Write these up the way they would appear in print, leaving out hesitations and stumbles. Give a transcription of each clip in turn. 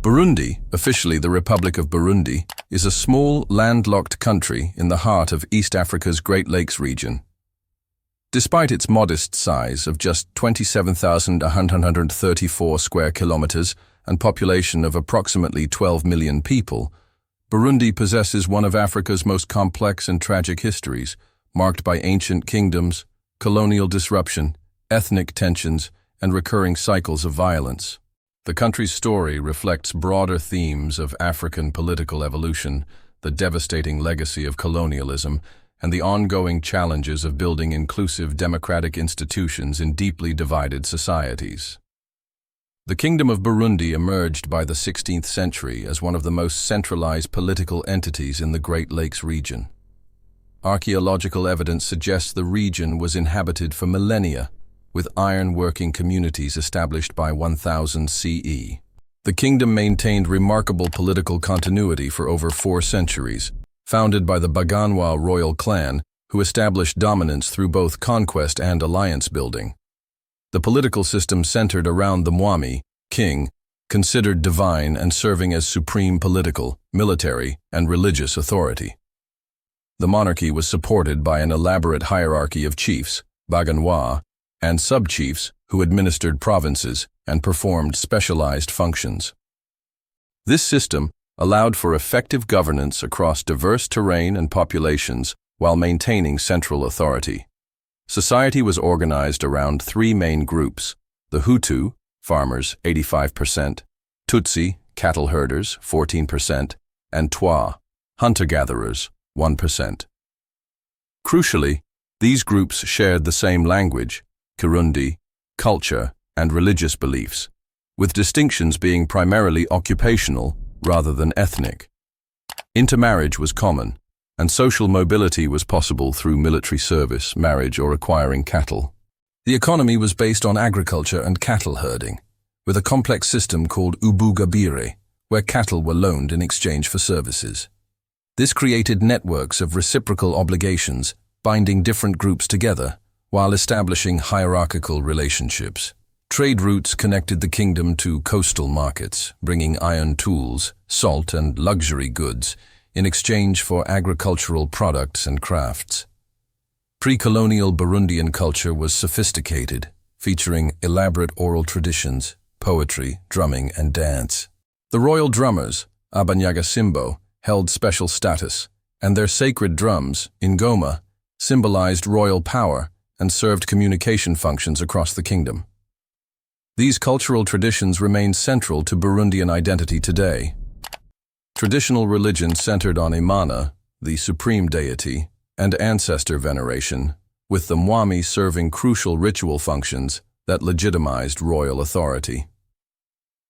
Burundi, officially the Republic of Burundi, is a small, landlocked country in the heart of East Africa's Great Lakes region. Despite its modest size of just 27,134 square kilometers and population of approximately 12 million people, Burundi possesses one of Africa's most complex and tragic histories, marked by ancient kingdoms, colonial disruption, ethnic tensions, and recurring cycles of violence. The country's story reflects broader themes of African political evolution, the devastating legacy of colonialism, and the ongoing challenges of building inclusive democratic institutions in deeply divided societies. The Kingdom of Burundi emerged by the 16th century as one of the most centralized political entities in the Great Lakes region. Archaeological evidence suggests the region was inhabited for millennia, with iron-working communities established by 1000 CE. The kingdom maintained remarkable political continuity for over 4 centuries, founded by the Baganwa royal clan, who established dominance through both conquest and alliance building. The political system centered around the Mwami, king, considered divine and serving as supreme political, military, and religious authority. The monarchy was supported by an elaborate hierarchy of chiefs, Baganwa, and sub-chiefs who administered provinces and performed specialized functions. This system allowed for effective governance across diverse terrain and populations while maintaining central authority. Society was organized around 3 main groups: the Hutu, farmers, 85%, Tutsi, cattle herders, 14%, and Twa, hunter-gatherers, 1%. Crucially, these groups shared the same language, Kirundi, culture, and religious beliefs, with distinctions being primarily occupational rather than ethnic. Intermarriage was common, and social mobility was possible through military service, marriage, or acquiring cattle. The economy was based on agriculture and cattle herding, with a complex system called ubugabire, where cattle were loaned in exchange for services. This created networks of reciprocal obligations, binding different groups together, while establishing hierarchical relationships. Trade routes connected the kingdom to coastal markets, bringing iron tools, salt, and luxury goods in exchange for agricultural products and crafts. Pre-colonial Burundian culture was sophisticated, featuring elaborate oral traditions, poetry, drumming, and dance. The royal drummers, Abanyagasimbo, held special status, and their sacred drums, ingoma, symbolized royal power and served communication functions across the kingdom. These cultural traditions remain central to Burundian identity today. Traditional religion centered on Imana, the supreme deity, and ancestor veneration, with the Mwami serving crucial ritual functions that legitimized royal authority.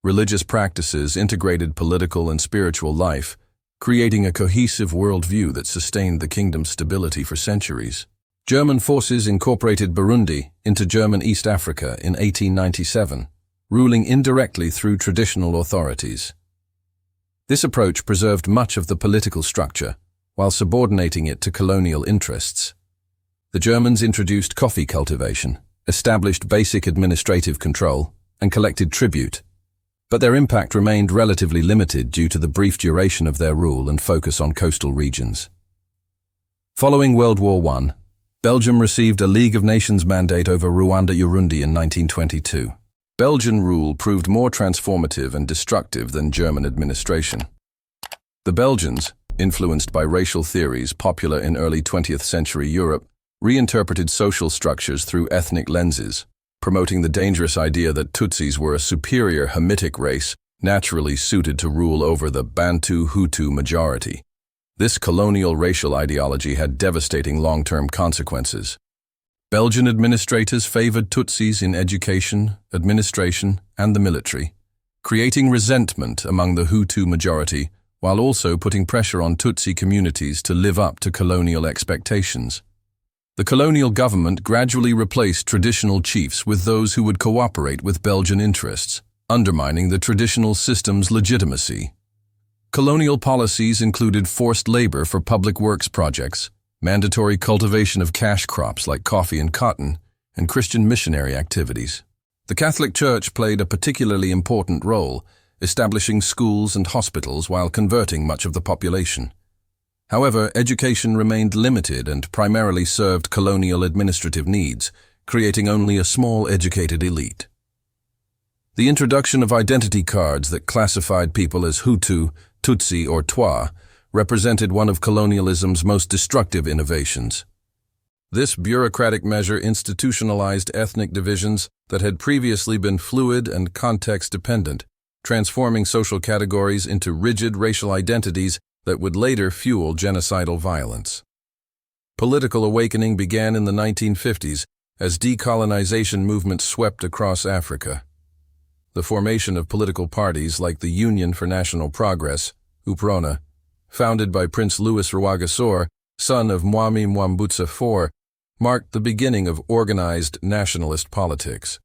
Religious practices integrated political and spiritual life, creating a cohesive worldview that sustained the kingdom's stability for centuries. German forces incorporated Burundi into German East Africa in 1897, ruling indirectly through traditional authorities. This approach preserved much of the political structure, while subordinating it to colonial interests. The Germans introduced coffee cultivation, established basic administrative control, and collected tribute, but their impact remained relatively limited due to the brief duration of their rule and focus on coastal regions. Following World War I, Belgium received a League of Nations mandate over Rwanda-Urundi in 1922. Belgian rule proved more transformative and destructive than German administration. The Belgians, influenced by racial theories popular in early 20th century Europe, reinterpreted social structures through ethnic lenses, promoting the dangerous idea that Tutsis were a superior Hamitic race naturally suited to rule over the Bantu-Hutu majority. This colonial racial ideology had devastating long-term consequences. Belgian administrators favored Tutsis in education, administration, and the military, creating resentment among the Hutu majority while also putting pressure on Tutsi communities to live up to colonial expectations. The colonial government gradually replaced traditional chiefs with those who would cooperate with Belgian interests, undermining the traditional system's legitimacy. Colonial policies included forced labor for public works projects, mandatory cultivation of cash crops like coffee and cotton, and Christian missionary activities. The Catholic Church played a particularly important role, establishing schools and hospitals while converting much of the population. However, education remained limited and primarily served colonial administrative needs, creating only a small educated elite. The introduction of identity cards that classified people as Hutu, Tutsi, or Twa represented one of colonialism's most destructive innovations. This bureaucratic measure institutionalized ethnic divisions that had previously been fluid and context-dependent, transforming social categories into rigid racial identities that would later fuel genocidal violence. Political awakening began in the 1950s as decolonization movements swept across Africa. The formation of political parties like the Union for National Progress, UPRONA, founded by Prince Louis Rwagasore, son of Mwami Mwambutsa IV, marked the beginning of organized nationalist politics.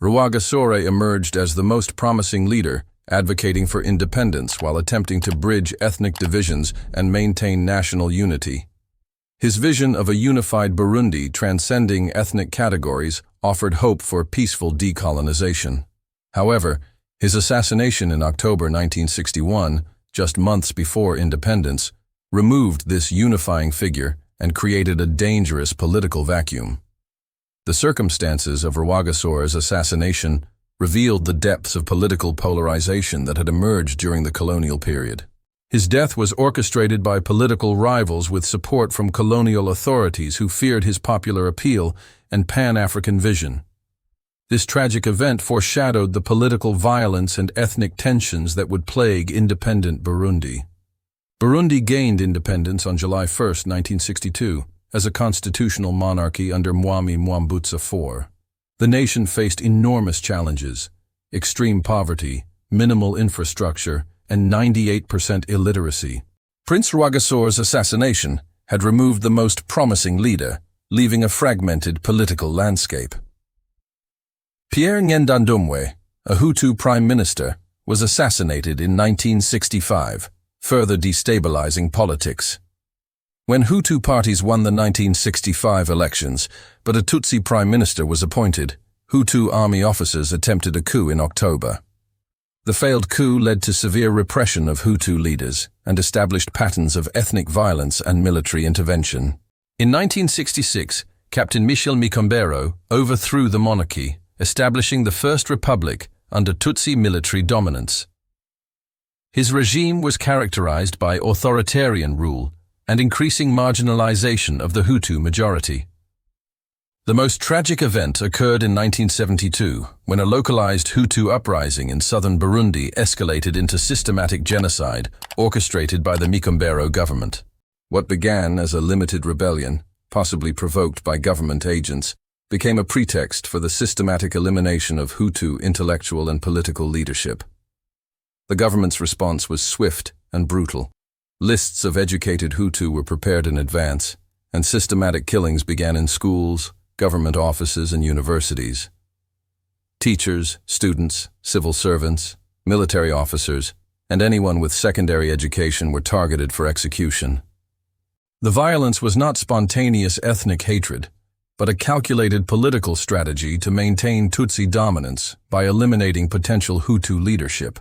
Rwagasore emerged as the most promising leader, advocating for independence while attempting to bridge ethnic divisions and maintain national unity. His vision of a unified Burundi transcending ethnic categories offered hope for peaceful decolonization. However, his assassination in October 1961, just months before independence, removed this unifying figure and created a dangerous political vacuum. The circumstances of Rwagasore's assassination revealed the depths of political polarization that had emerged during the colonial period. His death was orchestrated by political rivals with support from colonial authorities who feared his popular appeal and Pan-African vision. This tragic event foreshadowed the political violence and ethnic tensions that would plague independent Burundi. Burundi gained independence on July 1, 1962, as a constitutional monarchy under Mwami Mwambutsa IV. The nation faced enormous challenges: extreme poverty, minimal infrastructure, and 98% illiteracy. Prince Rwagasore's assassination had removed the most promising leader, leaving a fragmented political landscape. Pierre Ngendandumwe, a Hutu prime minister, was assassinated in 1965, further destabilizing politics. When Hutu parties won the 1965 elections, but a Tutsi prime minister was appointed, Hutu army officers attempted a coup in October. The failed coup led to severe repression of Hutu leaders and established patterns of ethnic violence and military intervention. In 1966, Captain Michel Micombero overthrew the monarchy, establishing the First Republic under Tutsi military dominance. His regime was characterized by authoritarian rule and increasing marginalization of the Hutu majority. The most tragic event occurred in 1972, when a localized Hutu uprising in southern Burundi escalated into systematic genocide orchestrated by the Micombero government. What began as a limited rebellion, possibly provoked by government agents, became a pretext for the systematic elimination of Hutu intellectual and political leadership. The government's response was swift and brutal. Lists of educated Hutu were prepared in advance, and systematic killings began in schools, government offices, and universities. Teachers, students, civil servants, military officers, and anyone with secondary education were targeted for execution. The violence was not spontaneous ethnic hatred, but a calculated political strategy to maintain Tutsi dominance by eliminating potential Hutu leadership.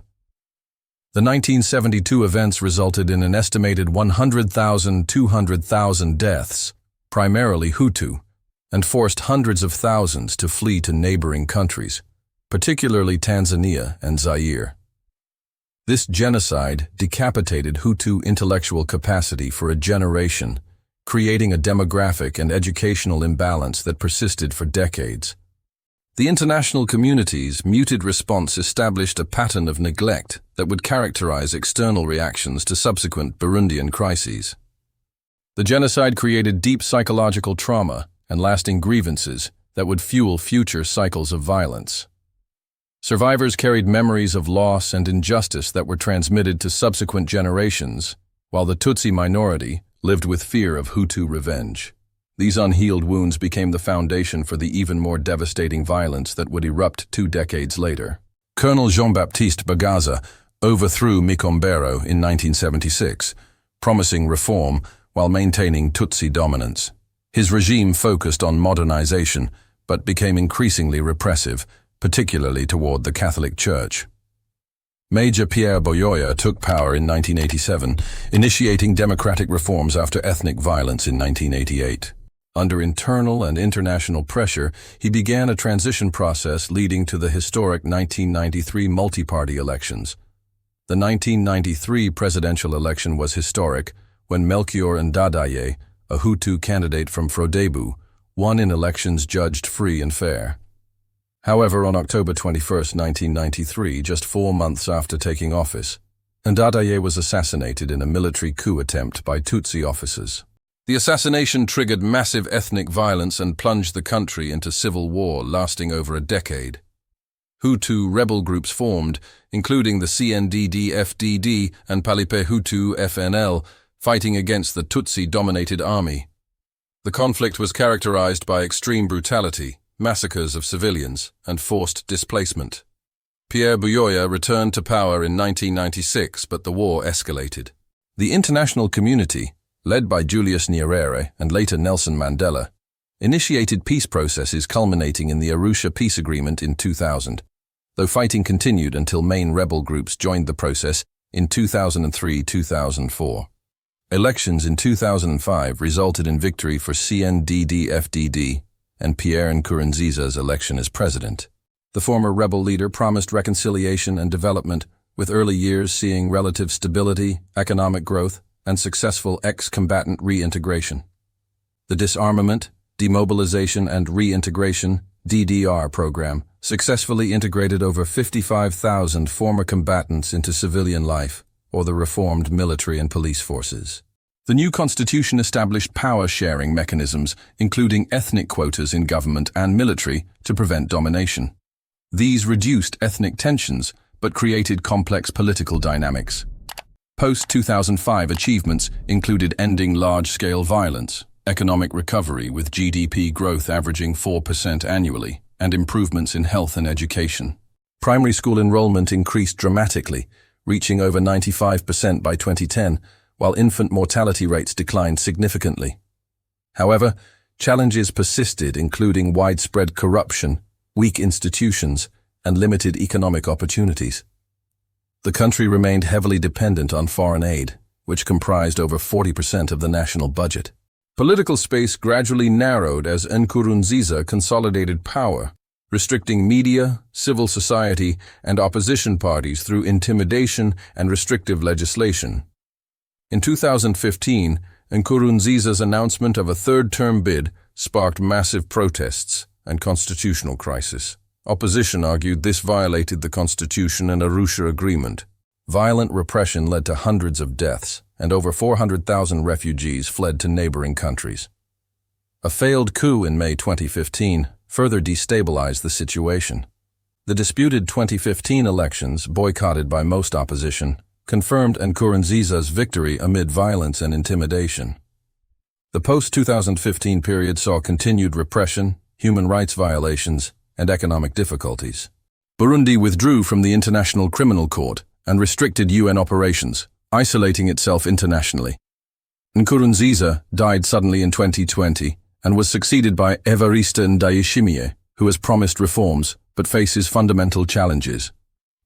The 1972 events resulted in an estimated 100,000–200,000 deaths, primarily Hutu, and forced hundreds of thousands to flee to neighboring countries, particularly Tanzania and Zaire. This genocide decapitated Hutu intellectual capacity for a generation, creating a demographic and educational imbalance that persisted for decades. The international community's muted response established a pattern of neglect that would characterize external reactions to subsequent Burundian crises. The genocide created deep psychological trauma and lasting grievances that would fuel future cycles of violence. Survivors carried memories of loss and injustice that were transmitted to subsequent generations, while the Tutsi minority lived with fear of Hutu revenge. These unhealed wounds became the foundation for the even more devastating violence that would erupt 2 decades later. Colonel Jean-Baptiste Bagaza overthrew Micombero in 1976, promising reform while maintaining Tutsi dominance. His regime focused on modernization, but became increasingly repressive, particularly toward the Catholic Church. Major Pierre Buyoya took power in 1987, initiating democratic reforms after ethnic violence in 1988. Under internal and international pressure, he began a transition process leading to the historic 1993 multi-party elections. The 1993 presidential election was historic when Melchior Ndadaye, a Hutu candidate from Frodebu, won in elections judged free and fair. However, on October 21, 1993, just 4 months after taking office, Ndadaye was assassinated in a military coup attempt by Tutsi officers. The assassination triggered massive ethnic violence and plunged the country into civil war lasting over a decade. Hutu rebel groups formed, including the CNDD-FDD and Palipe Hutu FNL, fighting against the Tutsi-dominated army. The conflict was characterized by extreme brutality, massacres of civilians, and forced displacement. Pierre Buyoya returned to power in 1996, but the war escalated. The international community, led by Julius Nyerere and later Nelson Mandela, initiated peace processes culminating in the Arusha Peace Agreement in 2000, though fighting continued until main rebel groups joined the process in 2003-2004. Elections in 2005 resulted in victory for CNDD-FDD and Pierre Nkurunziza's election as president. The former rebel leader promised reconciliation and development, with early years seeing relative stability, economic growth, and successful ex-combatant reintegration. The Disarmament, Demobilization and Reintegration (DDR) program successfully integrated over 55,000 former combatants into civilian life, or the reformed military and police forces. The new constitution established power-sharing mechanisms, including ethnic quotas in government and military, to prevent domination. These reduced ethnic tensions, but created complex political dynamics. Post-2005 achievements included ending large-scale violence, economic recovery with GDP growth averaging 4% annually, and improvements in health and education. Primary school enrollment increased dramatically, reaching over 95% by 2010, while infant mortality rates declined significantly. However, challenges persisted, including widespread corruption, weak institutions, and limited economic opportunities. The country remained heavily dependent on foreign aid, which comprised over 40% of the national budget. Political space gradually narrowed as Nkurunziza consolidated power, restricting media, civil society, and opposition parties through intimidation and restrictive legislation. In 2015, Nkurunziza's announcement of a third-term bid sparked massive protests and constitutional crisis. Opposition argued this violated the Constitution and Arusha Agreement. Violent repression led to hundreds of deaths, and over 400,000 refugees fled to neighboring countries. A failed coup in May 2015 further destabilized the situation. The disputed 2015 elections, boycotted by most opposition, confirmed Nkurunziza's victory amid violence and intimidation. The post-2015 period saw continued repression, human rights violations, and economic difficulties. Burundi withdrew from the International Criminal Court and restricted UN operations, isolating itself internationally. Nkurunziza died suddenly in 2020 and was succeeded by Evariste Ndayishimiye, who has promised reforms but faces fundamental challenges.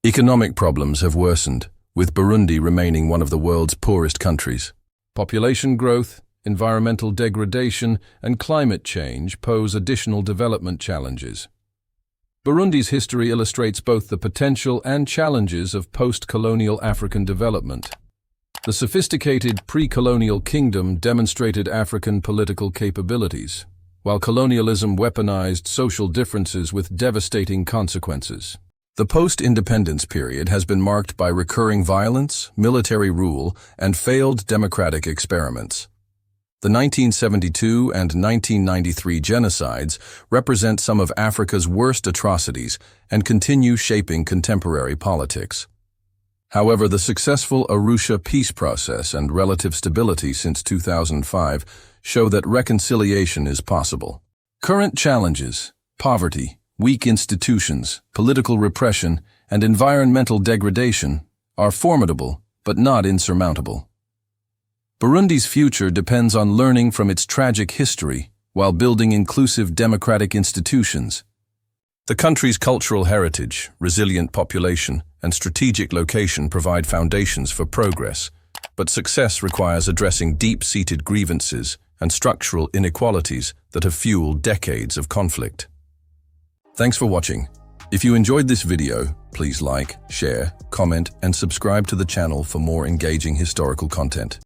Economic problems have worsened, with Burundi remaining one of the world's poorest countries. Population growth, environmental degradation, and climate change pose additional development challenges. Burundi's history illustrates both the potential and challenges of post-colonial African development. The sophisticated pre-colonial kingdom demonstrated African political capabilities, while colonialism weaponized social differences with devastating consequences. The post-independence period has been marked by recurring violence, military rule, and failed democratic experiments. The 1972 and 1993 genocides represent some of Africa's worst atrocities and continue shaping contemporary politics. However, the successful Arusha peace process and relative stability since 2005 show that reconciliation is possible. Current challenges, poverty, weak institutions, political repression, and environmental degradation are formidable but not insurmountable. Burundi's future depends on learning from its tragic history while building inclusive democratic institutions. The country's cultural heritage, resilient population, and strategic location provide foundations for progress, but success requires addressing deep-seated grievances and structural inequalities that have fueled decades of conflict. Thanks for watching. If you enjoyed this video, please like, share, comment, and subscribe to the channel for more engaging historical content.